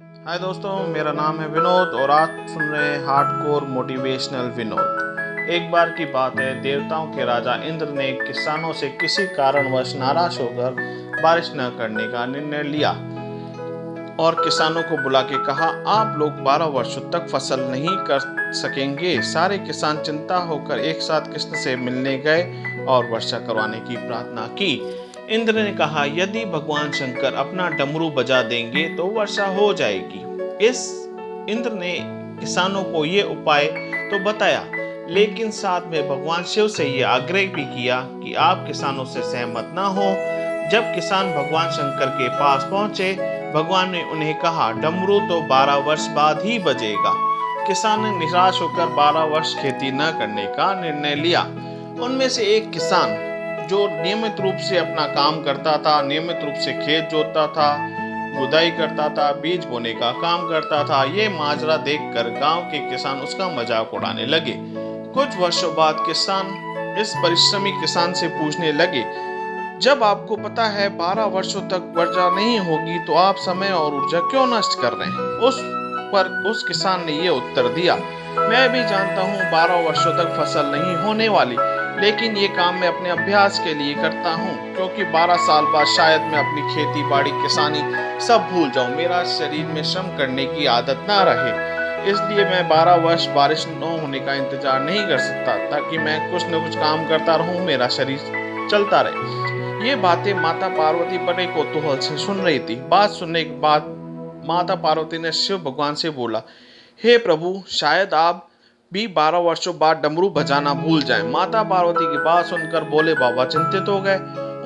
हाय दोस्तों, मेरा नाम है विनोद और आप सुन रहे हैं हार्डकोर मोटिवेशनल विनोद। एक बार की बात है, देवताओं के राजा इंद्र ने किसानों से किसी कारणवश नाराज होकर बारिश न करने का निर्णय लिया और किसानों को बुला के कहा, आप लोग 12 वर्षों तक फसल नहीं कर सकेंगे। सारे किसान चिंता होकर एक साथ कृष्ण से मिलने गए और वर्षा करवाने की प्रार्थना की। इंद्र ने कहा, यदि भगवान शंकर अपना डमरू बजा देंगे तो वर्षा हो जाएगी। इस इंद्र ने किसानों को ये उपाय तो बताया, लेकिन साथ में भगवान शिव से ये आग्रह भी किया कि आप किसानों से सहमत ना हो। जब किसान भगवान शंकर के पास पहुंचे, भगवान ने उन्हें कहा, डमरू तो 12 वर्ष बाद ही बजेगा। किसान ने निराश होकर 12 वर्ष खेती न करने का निर्णय लिया। उनमें से एक किसान जो नियमित रूप से अपना काम करता था, नियमित रूप से खेत जोतता था, गुदाई करता था, बीज बोने का काम करता था, ये माजरा देखकर गांव के किसान उसका मजाक उड़ाने लगे। कुछ वर्षों बाद किसान इस परिश्रमी किसान से पूछने लगे, जब आपको पता है 12 वर्षों तक वर्षा नहीं होगी तो आप समय और ऊर्जा क्यों नष्ट कर रहे हैं? उस किसान ने ये उत्तर दिया, मैं भी जानता हूँ 12 वर्षों तक फसल नहीं होने वाली, लेकिन ये काम मैं अपने अभ्यास के लिए करता हूँ, क्योंकि 12 साल बाद शायद मैं अपनी खेती बाड़ी किसानी सब भूल जाऊँ, मेरा शरीर में श्रम करने की आदत ना रहे। इसलिए मैं 12 वर्ष बारिश न होने का इंतजार नहीं कर सकता, ताकि मैं कुछ न कुछ काम करता रहूँ, मेरा शरीर चलता रहे। ये बातें माता पार्वती बड़े कौतूहल से सुन रही थी। बात सुनने के बाद माता पार्वती ने शिव भगवान से बोला, हे प्रभु, शायद आप भी 12 वर्षों बाद डमरू बजाना भूल जाएं। माता पार्वती की बात सुनकर भोले बाबा चिंतित हो गए।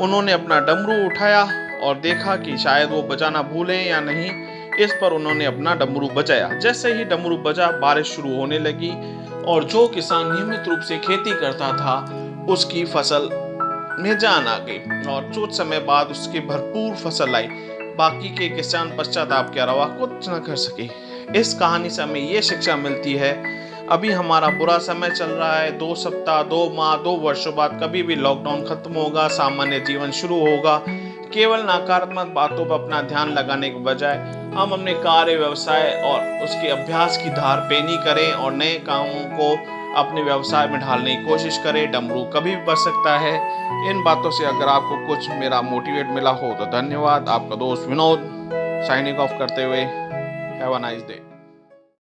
उन्होंने अपना डमरू उठाया और देखा कि शायद वो बजाना भूले या नहीं। इस पर उन्होंने अपना डमरू बजाया। जैसे ही डमरू बजा, बारिश शुरू होने लगी और जो किसान नियमित रूप से खेती करता था, उसकी फसल में जान आ गई और कुछ समय बाद उसकी भरपूर फसल आई। बाकी के किसान पश्चाताप के अलावा कुछ न कर सके। इस कहानी से हमें ये शिक्षा मिलती है, अभी हमारा बुरा समय चल रहा है, 2 सप्ताह, 2 माह, 2 वर्षों बाद कभी भी लॉकडाउन खत्म होगा, सामान्य जीवन शुरू होगा। केवल नकारात्मक बातों पर अपना ध्यान लगाने के बजाय हम अपने कार्य, व्यवसाय और उसके अभ्यास की धार पेनी करें और नए कामों को अपने व्यवसाय में ढालने की कोशिश करें। डमरू कभी भी बज सकता है। इन बातों से अगर आपको कुछ मेरा मोटिवेट मिला हो तो धन्यवाद। आपका दोस्त विनोद साइनिंग ऑफ करते हुए, हैव अ नाइस डे।